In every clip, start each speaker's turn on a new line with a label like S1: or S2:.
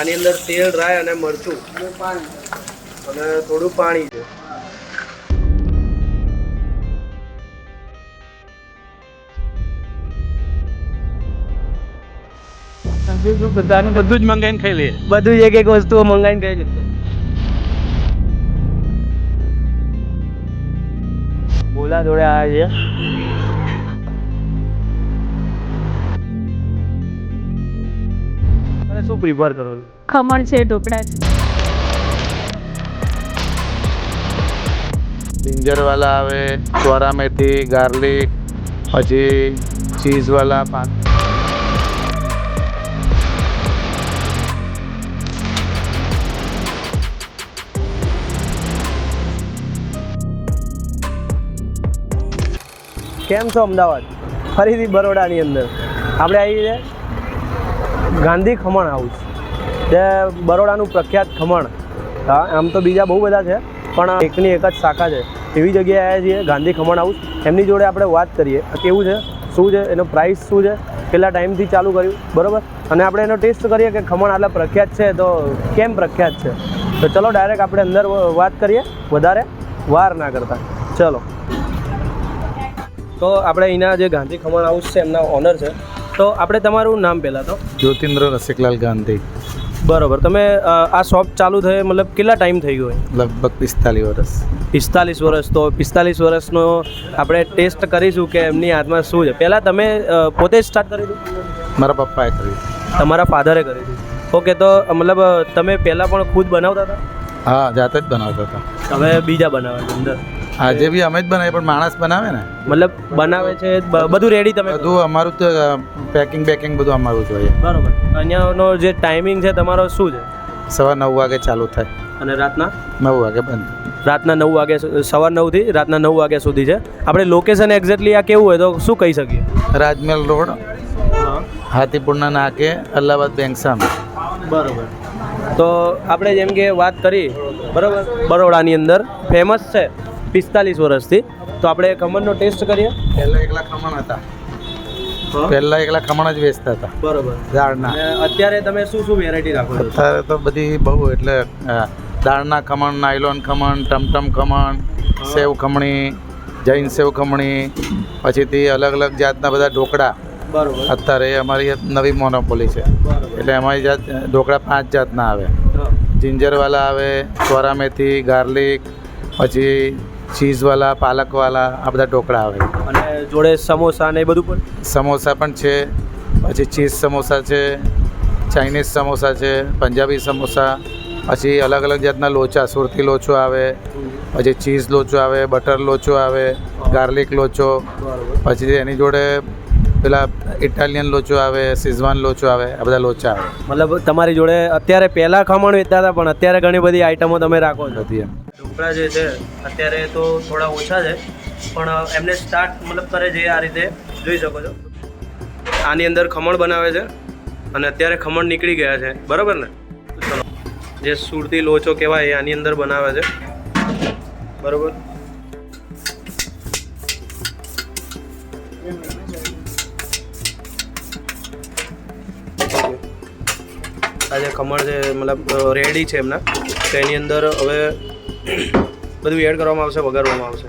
S1: આની અંદર તેલ, રાઈ અને મરચું અને થોડું પાણી છે.
S2: બધું જ મંગાઈને ખાઈ લઈએ.
S1: બધું જ એક એક વસ્તુઓ મંગાવીને ખાઈ લઈએ. બોલા જોડે આવ્યા છે. શું પ્રિફર કરો?
S3: ખમણ છે, ઢોકળા છે.
S2: जिंजर वाला આવે, ચોરા મેથી, ગાર્લિક, પછી ચીઝ વાલા પાન.
S1: કેમ છો અમદાવાદ? ફરીથી બરોડાની અંદર આપણે આવી છે ગાંધી ખમણ હાઉસ, જે બરોડાનું પ્રખ્યાત ખમણ. હા, આમ તો બીજા બહુ બધા છે, પણ એકની એક જ શાખા છે. એવી જગ્યાએ આવ્યા છીએ, ગાંધી ખમણ હાઉસ. એમની જોડે આપણે વાત કરીએ કેવું છે, શું છે, એનો પ્રાઇસ શું છે, કેટલા ટાઈમથી ચાલુ કર્યું, બરાબર, અને આપણે એનો ટેસ્ટ કરીએ કે ખમણ આટલા પ્રખ્યાત છે તો કેમ પ્રખ્યાત છે. તો ચલો ડાયરેક્ટ આપણે અંદર વાત કરીએ, વધારે વાર ના કરતા. ચલો. તો આપણે અહીંના જે ગાંધી ખમણ હાઉસ છે એમના ઓનર છે. તો આપણે તમારું નામ પહેલાં તો?
S2: જ્યોતિન્દ્ર રસિકલાલ ગાંધી.
S1: બરાબર. તમે આ શોપ ચાલુ થઈ મતલબ કેટલા ટાઈમ થઈ ગયો?
S2: લગભગ 45 વર્ષ.
S1: 45 વર્ષ. તો 45 વર્ષનો આપણે ટેસ્ટ કરીશું કે એમની હાથમાં શું છે. પહેલાં તમે પોતે જ સ્ટાર્ટ કરી દીધું?
S2: મારા પપ્પાએ કર્યું.
S1: તમારા ફાધરે કરી દીધું. ઓકે. તો મતલબ તમે પહેલાં પણ ખુદ બનાવતા હતા?
S2: હા, જાતે જ બનાવતા હતા.
S1: હવે બીજા બનાવે છે અંદર?
S2: આજે બી અમે જ બનાવીએ, પણ માણસ બનાવે ને.
S1: મતલબ બનાવે છે બધું રેડી? તમે
S2: બધું અમારું તો પેકિંગ બધું અમારું જ હોય.
S1: બરાબર. અહીંયાનો જે ટાઈમિંગ છે તમારો શું છે?
S2: સવાર 9 વાગે ચાલુ થાય
S1: અને રાતના
S2: 9 વાગે બંધ.
S1: રાતના 9 વાગે, સવાર 9થી રાતના 9 વાગ્યા સુધી છે. આપણે લોકેશન એક્ઝેક્ટલી આ કેવું હોય તો શું કહી શકીએ?
S2: રાજમહેલ રોડ, હાથીપુરના નાકે, અલ્હાબાદ બેંક સામે.
S1: બરાબર. તો આપણે જેમ કે વાત કરી, બરાબર, બરોડાની અંદર ફેમસ છે 45 વર્ષથી. તો આપણે ખમણનો ટેસ્ટ કરીએ.
S2: પહેલા એકલા ખમણ હતા. પહેલા એકલા ખમણ જ વેચતા હતા.
S1: બરોબર.
S2: દાળના.
S1: અત્યારે તમે શું શું વેરાયટી રાખો છો?
S2: અત્યારે તો બધી બહુ, એટલે દાળના ખમણ, નાયલોન ખમણ, ટમટમ ખમણ, સેવ ખમણી, જૈન સેવ ખમણી, પછીથી અલગ અલગ જાતના બધા ઢોકળા.
S1: બરોબર.
S2: અત્યારે અમારી નવી મોનોપોલી છે, એટલે અમારી જાત ઢોકળા 5 જાતના આવે. જિંજરવાલા આવે, ચોરા મેથી, ગાર્લિક, પછી ચીઝવાલા, પાલકવાલા, આ બધા ઢોકળા આવે.
S1: અને જોડે સમોસા ને એ બધું પણ?
S2: સમોસા પણ છે, પછી ચીઝ સમોસા છે, ચાઇનીઝ સમોસા છે, પંજાબી સમોસા, પછી અલગ અલગ જાતના લોચા, સુરતી લોચો આવે, પછી ચીઝ લોચો આવે, બટર લોચો આવે, ગાર્લિક લોચો, પછી એની જોડે પેલા ઇટાલિયન લોચો આવે, સિઝવાન લોચો આવે, આ બધા લોચા આવે.
S1: મતલબ તમારી જોડે અત્યારે પહેલાં ખમણ વેચતા હતા, પણ અત્યારે ઘણી બધી આઈટમો તમે રાખો છો.
S2: બધી એમ.
S1: ઢોકળા જે છે અત્યારે તો થોડા ઓછા છે, પણ એમને સ્ટાર્ટ મતલબ કરે છે આ રીતે જોઈ શકો છો. આની અંદર ખમણ બનાવે છે અને અત્યારે ખમણ નીકળી ગયા છે, બરાબર ને? ચલો, જે સુરતી લોચો કહેવાય એ આની અંદર બનાવે છે, બરાબર. આ જે ખમણ છે મતલબ રેડી છે એમના, તો એની અંદર હવે બધું એડ કરવામાં આવશે, વઘારવામાં આવશે.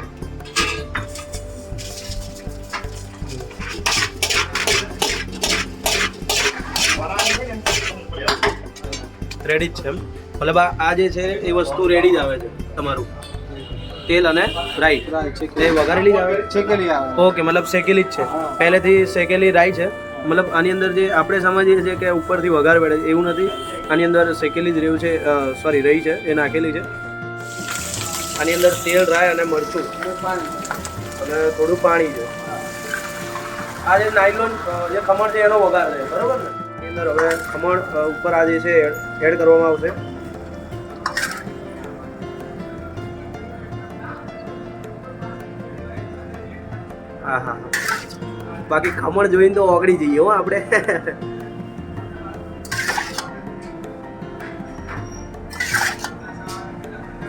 S1: રેડી જ છે એમ? મતલબ આ જે છે એ વસ્તુ રેડી જ આવે છે તમારું? તેલ અને રાઈ એ વઘારેલી જ આવે? ઓકે. મતલબ શેકેલી જ છે પહેલેથી? શેકેલી રાઈ છે મતલબ આની અંદર જે આપણે સમજીએ છીએ કે ઉપરથી વઘાર પડે એવું નથી. આની અંદર શેકેલી જ રહ્યું છે, સોરી રહી છે એ નાખેલી છે. આની અંદર તેલ, રાઈ અને મરચું અને થોડું પાણી છે. આ જે નાયલોન જે ખમણ છે એનો વઘાર છે, બરાબર ને? એની અંદર હવે ખમણ ઉપર આ જે છે એડ કરવામાં આવશે. હા હા. બાકી ખમણ જોઈને તો ઓગળી જઈએ હો આપણે.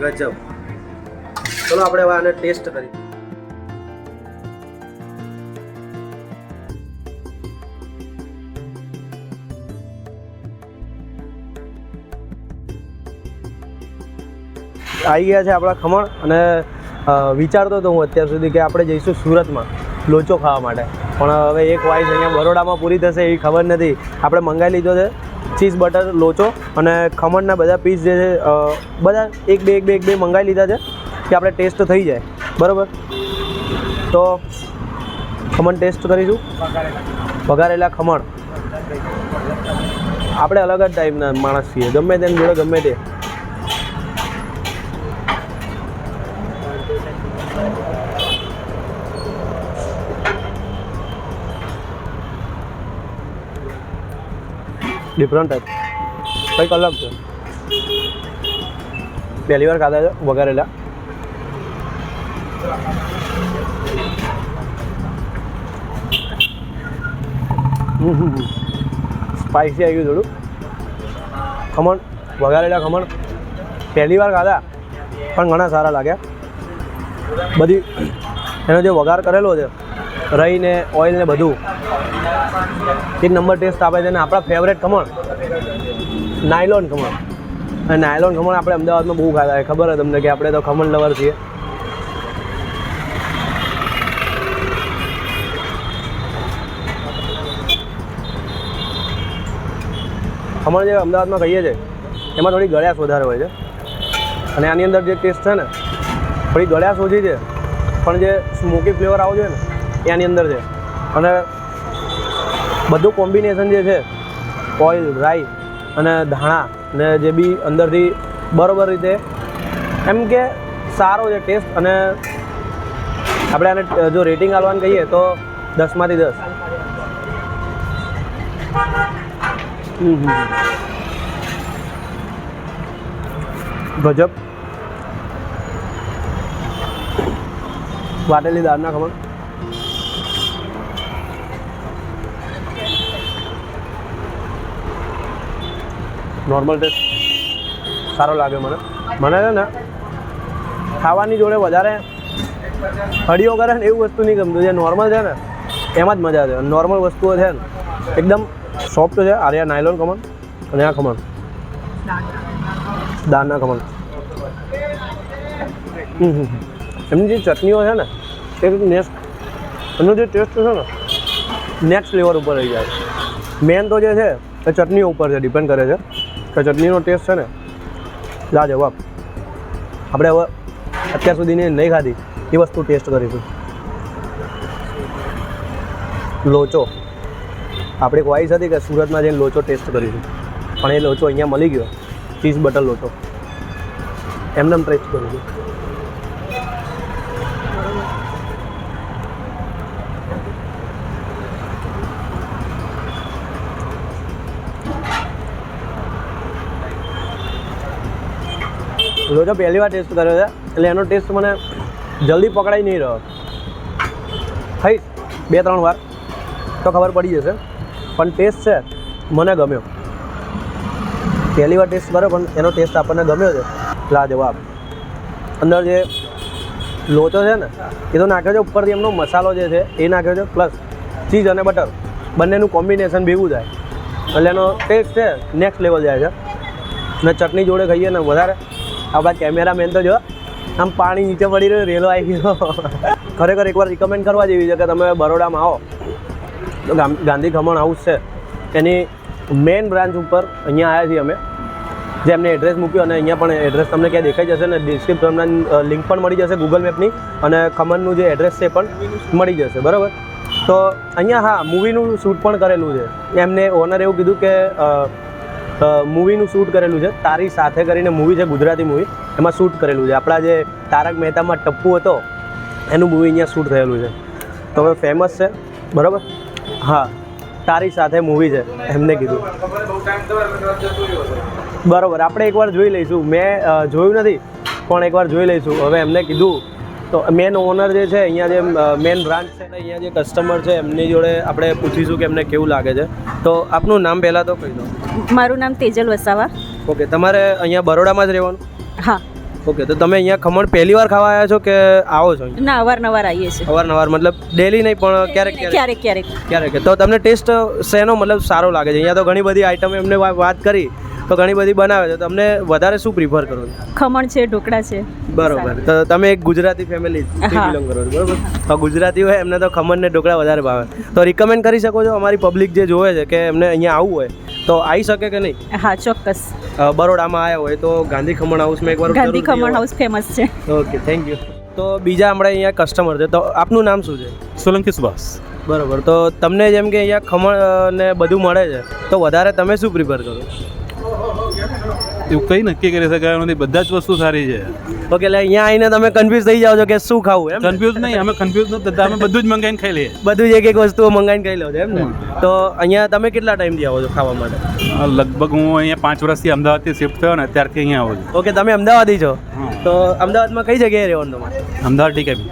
S1: ગજબ. ચલો આપણે હવે આને ટેસ્ટ કરીએ. આવી ગયા છે આપણા ખમણ અને વિચારતો હતો હું અત્યાર સુધી કે આપણે જઈશું સુરતમાં લોચો ખાવા માટે, પણ હવે એક વાઇસ અહીંયા બરોડામાં પૂરી થશે એવી ખબર નથી. આપણે મંગાવી લીધો છે ચીઝ બટર લોચો અને ખમણના બધા પીસ જે છે બધા એક બે મંગાવી લીધા છે કે આપણે ટેસ્ટ થઈ જાય. બરાબર, તો ખમણ ટેસ્ટ કરીશું. વઘારેલા ખમણ. આપણે અલગ જ ટાઈપના માણસ છીએ, ગમે તેની જોડે ગમે તે. ડિફરન્ટ ટાઈપ, કંઈક અલગ છે. પહેલી વાર ખાધા છે વઘારેલા. સ્પાઇસી આવી ગયું થોડું. ખમણ, વઘારેલા ખમણ પહેલી વાર ખાધા પણ ઘણા સારા લાગ્યા. બધી એનો જે વઘાર કરેલો છે, રહી ને ઓઇલ ને બધું એક નંબર ટેસ્ટ આપે છે. અને આપણા ફેવરેટ ખમણ નાયલોન ખમણ. અને નાયલોન ખમણ આપણે અમદાવાદમાં બહુ ખાધા છે, ખબર છે તમને કે આપણે તો ખમણ લવર છીએ. ખમણ જે અમદાવાદમાં ખાઈએ છીએ એમાં થોડી ગળ્યાશ વધારે હોય છે અને આની અંદર જે ટેસ્ટ છે ને થોડી ગળ્યાશ ઓછી છે, પણ જે સ્મોકી ફ્લેવર આવવો જોઈએ ને એ આની અંદર છે. અને બધું કોમ્બિનેશન જે છે ઓઇલ, રાઈ અને ધાણા ને જે બી અંદરથી બરોબર રીતે એમ કે સારો છે ટેસ્ટ. અને આપણે આને જો રેટિંગ આપવાનું કહીએ તો 10માંથી 10. ગજબ. વાટેલી દાળના ખમણ. નોર્મલ ટેસ્ટ સારો લાગે મને છે ને. ખાવાની જોડે વધારે હળીઓ કરે ને એવું વસ્તુ નહીં ગમતું. જે નોર્મલ છે ને એમાં જ મજા છે. નોર્મલ વસ્તુઓ છે ને એકદમ સોફ્ટ છે. આર્યા નાયલોન ખમણ અને આ ખમણ દાળના ખમણ. એમની જે ચટણીઓ છે ને એ નેક્સ્ટ, એનો જે ટેસ્ટ છે ને નેક્સ્ટ લેવલ ઉપર રહી જાય. મેન તો જે છે એ ચટણીઓ ઉપર છે, ડિપેન્ડ કરે છે કે ચટણીનો ટેસ્ટ છે ને લાજવાબ. આપણે હવે અત્યાર સુધીની નહીં ખાધી એ વસ્તુ ટેસ્ટ કરીશું. લોચો. આપણી ખ્વાહિશ હતી કે સુરતમાં જઈને લોચો ટેસ્ટ કરીશું, પણ એ લોચો અહીંયા મળી ગયો. ચીઝ બટર લોચો એમને ટેસ્ટ કરીશું. લોચો પહેલી વાર ટેસ્ટ કર્યો છે એટલે એનો ટેસ્ટ મને જલ્દી પકડાઈ નહીં રહ્યો. ખાઈશ 2-3 વાર તો ખબર પડી જશે, પણ ટેસ્ટ છે મને ગમ્યો. પહેલી વાર ટેસ્ટ કર્યો પણ એનો ટેસ્ટ આપણને ગમ્યો છે. લાજવાબ. અંદર જે લોચો છે ને એ તો નાખ્યો છે ઉપરથી, એમનો મસાલો જે છે એ નાખ્યો છે, પ્લસ ચીઝ અને બટર બંનેનું કોમ્બિનેશન ભેગું થાય એટલે એનો ટેસ્ટ છે નેક્સ્ટ લેવલ જાય છે. અને ચટણી જોડે ખાઈએ ને વધારે. આપણા કેમેરામેન તો જો આમ પાણી નીચે પડી રહ્યો, રેલો આવી ગયો. ખરેખર એકવાર રિકમેન્ડ કરવા જેવી છે કે તમે બરોડામાં આવો તો ગાંધી ખમણ હાઉસ છે એની મેઇન બ્રાન્ચ ઉપર અહીંયા આવ્યા છીએ અમે, જે એમને એડ્રેસ મૂક્યો. અને અહીંયા પણ એડ્રેસ તમને ક્યાં દેખાઈ જશે ને ડિસ્ક્રિપ્શનમાં લિંક પણ મળી જશે ગૂગલ મેપની, અને ખમણનું જે એડ્રેસ છે પણ મળી જશે. બરાબર, તો અહીંયા હા મૂવીનું શૂટ પણ કરેલું છે. એમને ઓનરે એવું કીધું કે મૂવીનું શૂટ કરેલું છે. તારી સાથે કરીને મૂવી છે, ગુજરાતી મૂવી, એમાં શૂટ કરેલું છે. આપણા જે તારક મહેતામાં ટપ્પુ હતો એનું મૂવી અહીંયા શૂટ થયેલું છે. તો હવે ફેમસ છે. બરાબર, હા તારી સાથે મૂવી છે એમને કીધું. બરાબર, આપણે એકવાર જોઈ લઈશું. મેં જોયું નથી પણ એકવાર જોઈ લઈશું. હવે એમને કીધું તો મેન ઓનર જે છે અહીંયા જે મેન બ્રાન્ચ છે અહીંયા જે કસ્ટમર છે એમની જોડે આપણે પૂછીશું કે એમને કેવું લાગે છે. તો આપનું નામ પહેલાં તો કહી દો.
S3: મારું નામ તેજલ વસાવા.
S1: ઓકે, તમારે અહીંયા બરોડામાં જ રહેવાનું?
S3: હા.
S1: ઓકે, તો તમે અહીંયા ખમણ પહેલી વાર ખાવા આવ્યા છો કે આવો છો?
S3: ના, અવારનવાર આવીએ છીએ.
S1: અવારનવાર મતલબ ડેલી નહીં પણ ક્યારેક
S3: ક્યારેક.
S1: ક્યારેક. તો તમને ટેસ્ટ શેનો મતલબ સારો લાગે છે? અહીંયા તો ઘણી બધી આઈટમ એમને વાત કરી તો ઘણી બધી બનાવે છે. તમને વધારે શું પ્રિફર કરો છો?
S3: ખમણ છે, ઢોકળા છે.
S1: બરોબર. તો તમે એક ગુજરાતી ફેમિલી
S3: હા.
S1: બિલોંગ કરો છો, બરોબર? તો ગુજરાતી હોય એમને તો ખમણ ને ઢોકળા વધારે ભાવે. તો રિકમેન્ડ કરી શકો છો અમારી પબ્લિક જે જોવે છે કે એમને અહીંયા આવવું હોય તો આવી શકે કે નહીં?
S3: હા, ચોક્કસ.
S1: બરોડામાં આવ્યા હોય તો ગાંધી ખમણ હાઉસમાં એકવાર
S3: ગાંધી ખમણ હાઉસ ફેમસ છે.
S1: Okay, thank you. તો બીજા આપણે અહીંયા કસ્ટમર છે, તો આપનું નામ શું છે?
S4: સોલંકી સુભાષ.
S1: બરોબર. તો તમને જેમ કે અહીંયા ખમણ ને બધું મળે છે તો વધારે તમે શું પ્રિફર કરો?
S4: એવું કંઈ નક્કી કરી શકાય નથી, બધા જ વસ્તુ સારી છે.
S1: ઓકે, એટલે અહીંયા આવીને તમે કન્ફ્યુઝ થઈ જાઓ છો કે શું ખાવું એમ?
S4: કન્ફ્યુઝ નહીં, અમે કન્ફ્યુઝ નથી થતા, અમે બધું જ મંગાવીને ખાઈ લઈએ.
S1: બધું જ એક એક વસ્તુઓ મંગાવીને ખાઈ લો છો એમ ને? તો અહીંયા તમે કેટલા ટાઈમથી આવો છો ખાવા માટે?
S4: લગભગ હું અહીંયા 5 વર્ષથી અમદાવાદથી શિફ્ટ થયો ને ત્યારથી અહીંયા આવું છું.
S1: ઓકે, તમે અમદાવાદી છો?
S4: હા.
S1: તો અમદાવાદમાં કઈ જગ્યાએ રહેવાનું તમારે?
S4: અમદાવાદ ટીકેબી.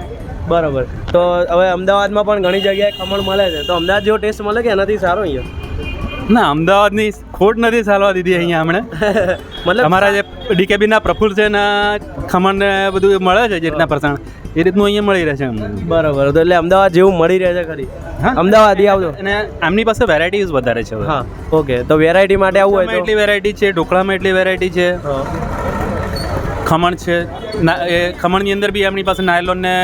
S1: બરાબર. તો હવે અમદાવાદમાં પણ ઘણી જગ્યાએ ખમણ મળે છે, તો અમદાવાદ જેવો ટેસ્ટ મળે કે એનાથી સારો અહીંયા?
S4: ના, અમદાવાદની ખોટ નથી ચાલવા દીધી અહીંયા હમણે.
S1: મતલબ
S4: અમારા જે ડીકેબીના પ્રફુલ્લ છે ને ખમણ ને બધું મળે છે જે રીતના પ્રસંગ એ રીતનું અહીંયા મળી રહે છે અમને.
S1: બરાબર. તો એટલે અમદાવાદ જેવું મળી રહે છે ખરી?
S4: હા.
S1: અમદાવાદી આવજો.
S4: અને આમની પાસે વેરાયટીઝ વધારે છે.
S1: હા, ઓકે. તો વેરાયટી માટે આવવું હોય તો
S4: એટલી વેરાયટી છે, ઢોકળામાં એટલી વેરાયટી છે,
S1: હા.
S4: ખમણ છે. એ ખમણની અંદર બી એમની પાસે નાયલોન ને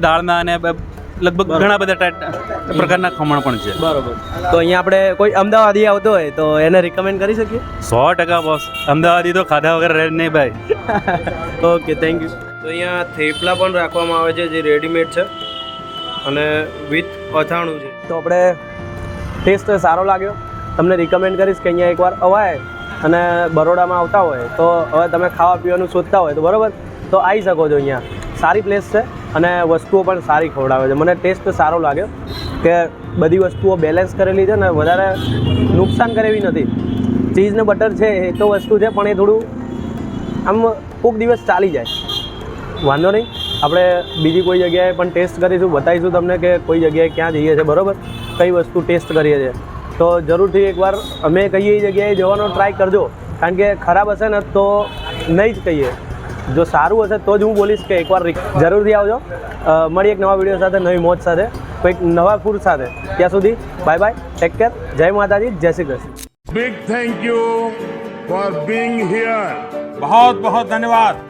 S4: દાળના અને લગભગ ઘણા બધા પ્રકારના ખમણ પણ છે.
S1: બરોબર. તો અહીંયા આપણે કોઈ અમદાવાદી આવતો હોય તો એને રિકમેન્ડ કરી શકીએ?
S4: 100% બોસ. અમદાવાદી તો ખાધા વગર રહે જ નહીં ભાઈ.
S1: Okay, thank you. તો અહીંયા થેપલા પણ રાખવામાં આવે છે જે રેડીમેડ છે અને વિથ અથાણું છે. તો આપણે ટેસ્ટ સારો લાગ્યો, તમને રિકમેન્ડ કરીશ કે અહીંયા એકવાર અવાય અને બરોડામાં આવતા હોય તો હવે તમે ખાવા પીવાનું શોધતા હોય તો બરાબર તો આવી શકો છો. અહીંયા સારી પ્લેસ છે અને વસ્તુઓ પણ સારી ખવડાવે છે. મને ટેસ્ટ સારો લાગ્યો કે બધી વસ્તુઓ બેલેન્સ કરેલી છે ને વધારે નુકસાન કરે એવી નથી. ચીઝ ને બટર છે એ તો વસ્તુ છે પણ એ થોડું આમ કોઈક દિવસ ચાલી જાય, વાંધો નહીં. આપણે બીજી કોઈ જગ્યાએ પણ ટેસ્ટ કરીશું, બતાવીશું તમને કે કોઈ જગ્યાએ ક્યાં જઈએ છીએ, બરાબર, કઈ વસ્તુ ટેસ્ટ કરીએ છીએ. તો જરૂરથી એકવાર અમે કહીએ એ જગ્યાએ જવાનો ટ્રાય કરજો, કારણ કે ખરાબ હશે ને તો નહીં જ કહીએ, જો સારું હશે તો જ હું બોલીશ કે એકવાર જરૂરથી આવજો. મળી એક નવા વિડીયો સાથે, નવી મોજ સાથે, કોઈક નવા ફૂડ સાથે. ત્યાં સુધી બાય બાય, ટેક કેર, જય માતાજી, જય Shri Krishna.
S5: Big thank you for being here.
S6: बहुत बहुत धन्यवाद.